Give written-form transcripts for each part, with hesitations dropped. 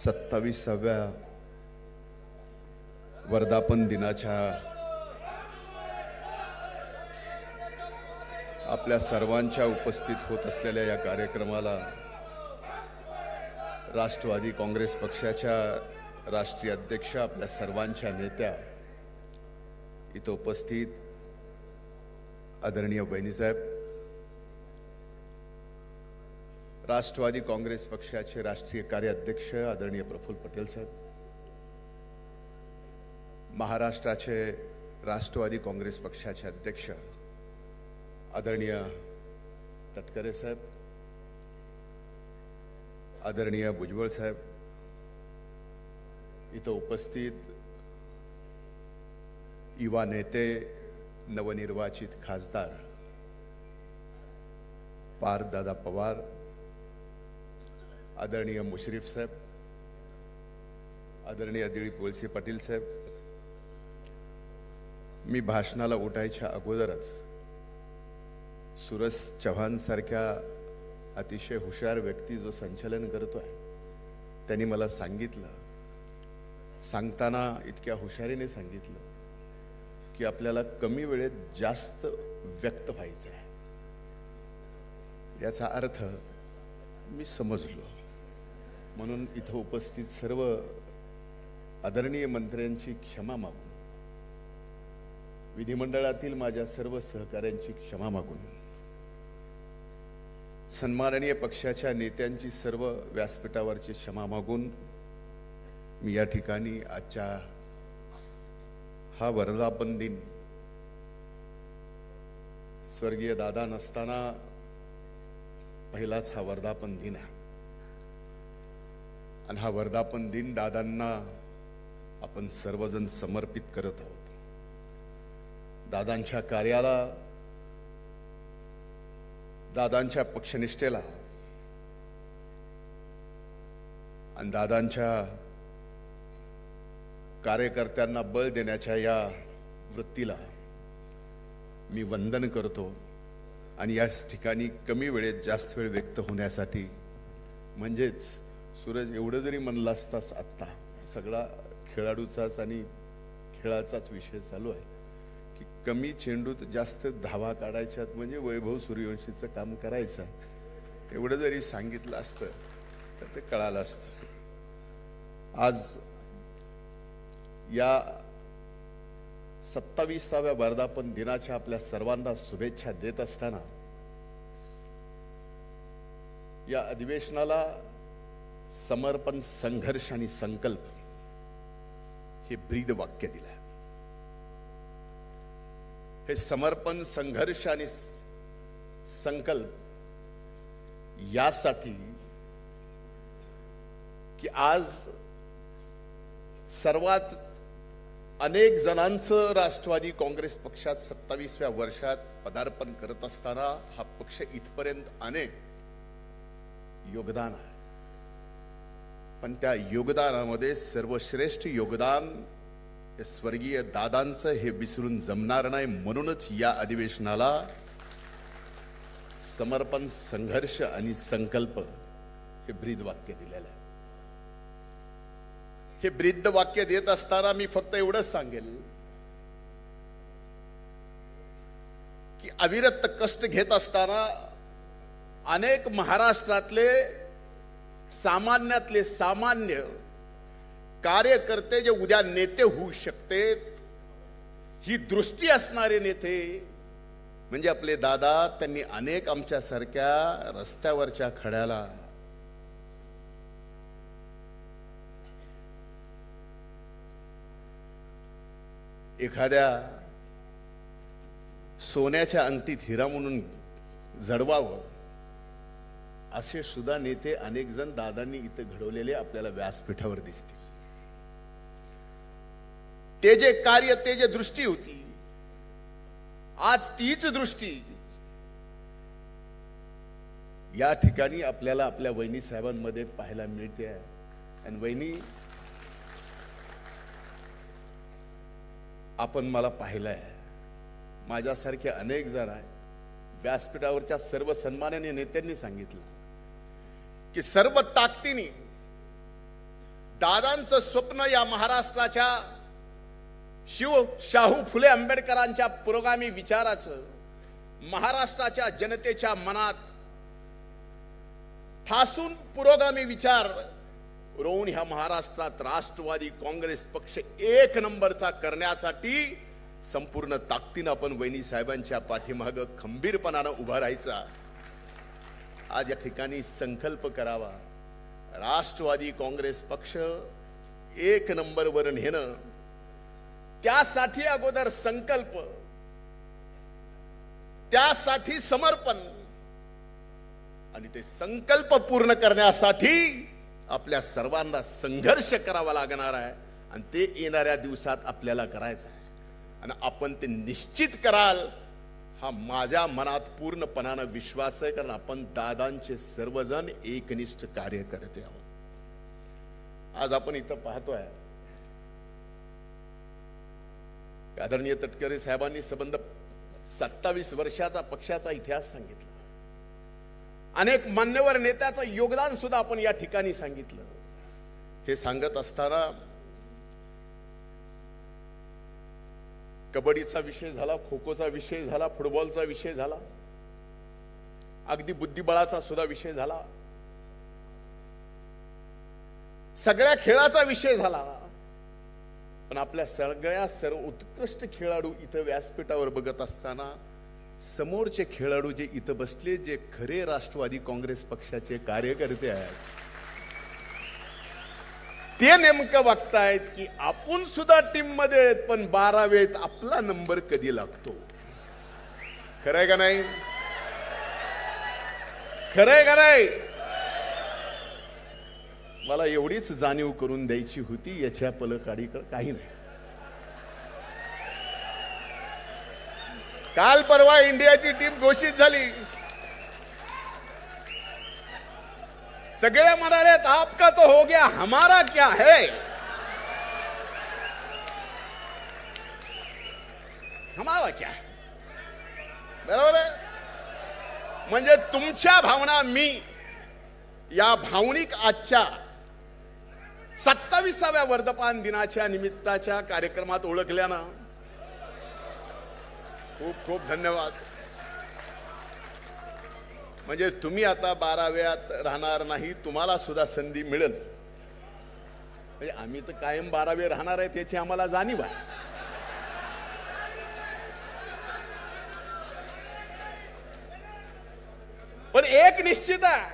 27व्या वर्धापन दिनाच्या आपल्या सर्वांच्या उपस्थित होत असलेल्या या कार्यक्रमाला राष्ट्रवादी काँग्रेस पक्षाच्या राष्ट्रीय अध्यक्ष आपल्या सर्वांच्या नेत्या इथं उपस्थित आदरणीय बहिणीसाहेब, राष्ट्रवादी काँग्रेस पक्षाचे राष्ट्रीय कार्याध्यक्ष आदरणीय प्रफुल्ल पटेल साहेब, महाराष्ट्राचे राष्ट्रवादी काँग्रेस पक्षाचे अध्यक्ष आदरणीय तटकरे साहेब, आदरणीय भुजबळ साहेब, इथं उपस्थित युवा नेते, नवनिर्वाचित खासदार पार्थदादा पवार, आदरणीय मुश्रीफ साहेब, आदरणीय दिलीप वळसे पाटील साहेब, मी भाषणाला उठायच्या अगोदरच सूरज चव्हाण सारख्या अतिशय हुशार व्यक्ती जो संचालन करतोय त्यांनी मला सांगितलं, सांगताना इतक्या हुशारीने सांगितलं की आपल्याला कमी वेळेत जास्त व्यक्त व्हायचं आहे. याचा अर्थ मी समजलो. म्हणून इथं उपस्थित सर्व आदरणीय मंत्र्यांची क्षमा मागून, विधिमंडळातील माझ्या सर्व सहकाऱ्यांची क्षमा मागून, सन्माननीय पक्षाच्या नेत्यांची सर्व व्यासपीठावरची क्षमा मागून मी या ठिकाणी आजच्या हा वर्धापन दिन स्वर्गीय दादा नसताना पहिलाच हा वर्धापन दिन आहे आणि हा वर्धापन दिन दादांना आपण सर्वजण समर्पित करत आहोत. दादांच्या कार्याला, दादांच्या पक्षनिष्ठेला आणि दादांच्या कार्यकर्त्यांना बळ देण्याच्या या वृत्तीला मी वंदन करतो. आणि याच ठिकाणी कमी वेळेत जास्त वेळ व्यक्त होण्यासाठी, म्हणजेच सूरज एवढं जरी म्हणलं असतास, आत्ता सगळा खेळाडूचाच आणि खेळाचाच विषय चालू आहे की कमी चेंडूत जास्त धावा काढायच्यात, म्हणजे वैभव सूर्यवंशीचं काम करायचं, एवढं जरी सांगितलं असतं तर ते कळालं असतं. आज या 27व्या वर्धापन दिनाच्या आपल्या सर्वांना शुभेच्छा देत असताना या अधिवेशनाला समर्पण, संघर्ष आणि संकल्प हे ब्रीद वाक्य दिलं. हे समर्पण, संघर्ष आणि संकल्प यासाठी की आज सर्वात अनेक जणांचं राष्ट्रवादी काँग्रेस पक्षात 27व्या वर्षात पदार्पण करत असताना हा पक्ष इथपर्यंत अनेक योगदान आहे. पण त्या योगदानामध्ये सर्वश्रेष्ठ योगदान हे स्वर्गीय दादांचं, हे विसरून जमणार नाही. म्हणूनच या अधिवेशनाला समर्पण, संघर्ष आणि संकल्प हे ब्रीद वाक्य दिलेलं आहे. हे ब्रीद वाक्य देत असताना मी फक्त एवढंच सांगेल की अविरत कष्ट घेत असताना अनेक महाराष्ट्रातले सामान्यातले सामान्य कार्यकर्ते जे उद्या नेते होऊ शकतात, ही दृष्टी असणारे नेते म्हणजे आपले दादा, त्यांनी अनेक आमच्यासारख्या रस्त्यावरच्या खड्याला एखाद्या सोन्याच्या अंगठीत हिरा म्हणून जडवावं, असे सुद्धा नेते अनेक जण दादांनी इथं घडवलेले आपल्याला व्यासपीठावर दिसतील. ते जे कार्य, ते जे दृष्टी होती, आज तीच दृष्टी या ठिकाणी आपल्याला आपल्या वहिनी साहेबांमध्ये पाहायला मिळते आहे. आणि वहिनी, आपण मला पाहिलंय, माझ्यासारखे अनेक जण आहेत, व्यासपीठावरच्या सर्व सन्माननीय नेत्यांनी सांगितलं की सर्व ताकदीने दादांचं स्वप्न या महाराष्ट्राच्या शाहू फुले आंबेडकरांच्या पुरोगामी विचाराचं महाराष्ट्राच्या जनतेच्या मनात ठासून पुरोगामी विचार रोवून ह्या महाराष्ट्रात राष्ट्रवादी काँग्रेस पक्ष एक नंबरचा करण्यासाठी संपूर्ण ताकदीनं आपण वहिनी साहेबांच्या पाठीमागे खंबीरपणानं उभा राहायचा. आज या ठिकाणी संकल्प करावा. राष्ट्रवादी काँग्रेस पक्ष एक नंबरवर नेणं, त्यासाठी अगोदर संकल्प, त्यासाठी समर्पण आणि ते संकल्प पूर्ण करण्यासाठी आपल्या सर्वांना संघर्ष करावा लागणार आहे. आणि ते येणाऱ्या दिवसात आपल्याला करायचं आहे. आणि आपण ते निश्चित कराल हा माझ्या मनात पूर्णपणानं विश्वास आहे. कारण आपण दादांचे सर्वजण एकनिष्ठ कार्यकर्ते आहोत. आज आपण इथं पाहतोय आदरणीय तटकरे साहेबांनी संबंध 27 वर्षाचा पक्षाचा इतिहास सांगितला. अनेक मान्यवर नेत्याचं योगदान सुद्धा आपण या ठिकाणी सांगितलं. हे सांगत असताना कबड्डीचा विषय झाला, खो खोचा विषय झाला, फुटबॉलचा विषय झाला, अगदी बुद्धिबळाचा सुद्धा विषय झाला, सगळ्या खेळाचा विषय झाला. पण आपल्या सगळ्या सर्व उत्कृष्ट खेळाडू इथं व्यासपीठावर बघत असताना समोरचे खेळाडू जे इथं बसले, जे खरे राष्ट्रवादी काँग्रेस पक्षाचे कार्यकर्ते आहेत, ते नेमकं बघतायत की आपण सुद्धा टीम मध्ये आहेत, पण 12वेत आपला नंबर कधी लागतो. खरंय का नाही? खरंय का नाही? मला एवढीच जाणीव करून द्यायची होती. याच्या पलकाडीकडे काही नाही. काल परवा इंडियाची टीम घोषित झाली. सगळे म्हणाले आपका तो हो गया, हमारा क्या है. हमारा क्या है, बरोबर आहे. म्हणजे तुमच्या भावना मी या भावनिक आजच्या 27व्या वर्धापन दिनाच्या निमित्ताच्या कार्यक्रमात ओळखल्यानं खूप खूप धन्यवाद. म्हणजे तुम्ही आता 12वेळात राहणार नाही, तुम्हाला सुद्धा संधी मिळेल. म्हणजे आम्ही तर कायम 12वे राहणार आहे त्याची आम्हाला जाणीव आहे. पण एक निश्चित आहे,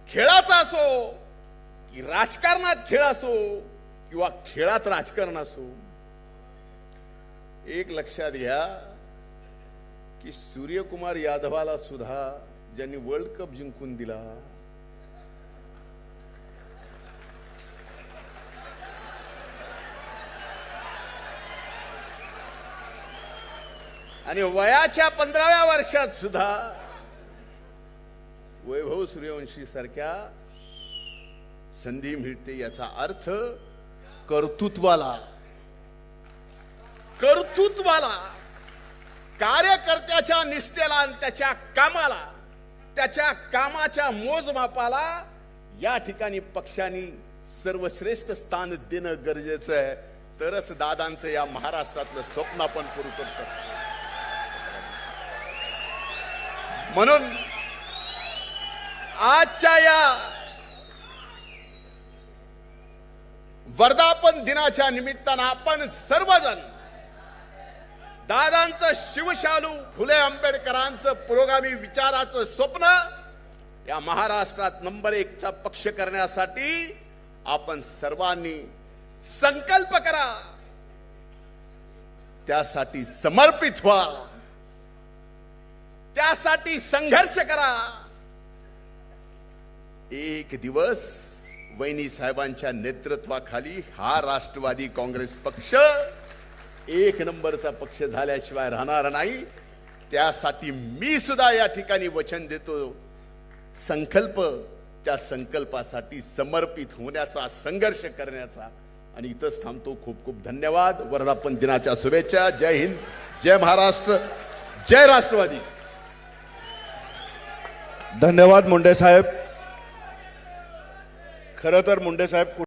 खेळाचा असो की राजकारणात खेळ असो किंवा खेळात राजकारण असो, एक लक्षात घ्या की सूर्यकुमार यादवाला सुद्धा ज्यांनी वर्ल्ड कप जिंकून दिला, आणि वयाच्या 15व्या वर्षात सुद्धा वैभव सूर्यवंशी सारख्या संधी मिळते. याचा अर्थ कर्तृत्वाला कार्यकर्त्याच्या निष्ठेला आणि त्याच्या कामाला, त्याच्या कामाच्या मोजमापाला या ठिकाणी पक्षांनी सर्वश्रेष्ठ स्थान देणं गरजेचं आहे. तरच दादांचं या महाराष्ट्रातलं स्वप्न आपण पूर्ण करू शकतो. म्हणून आजच्या या वर्धापन दिनाच्या निमित्तानं आपण सर्वजण दादांचं शिवशालू फुले आंबेडकरांचं पुरोगामी विचाराचं स्वप्न या महाराष्ट्रात नंबर 1चा पक्ष करण्यासाठी आपण सर्वांनी संकल्प करा. त्यासाठी समर्पित व्हा, त्यासाठी संघर्ष करा. एक दिवस वहिनी साहेबांच्या नेतृत्वाखाली हा राष्ट्रवादी काँग्रेस पक्ष एक नंबरचा पक्ष झाल्याशिवाय राहणार नाही. त्यासाठी मी सुद्धा या ठिकाणी वचन देतो. संकल्प, त्या संकल्पासाठी समर्पित होण्याचा, संघर्ष करण्याचा. आणि इथंच थांबतो. खूप खूप धन्यवाद. वर्धापन दिनाच्या शुभेच्छा. जय हिंद, जय महाराष्ट्र, जय राष्ट्रवादी. धन्यवाद मुंडे साहेब. खरं तर मुंडे साहेब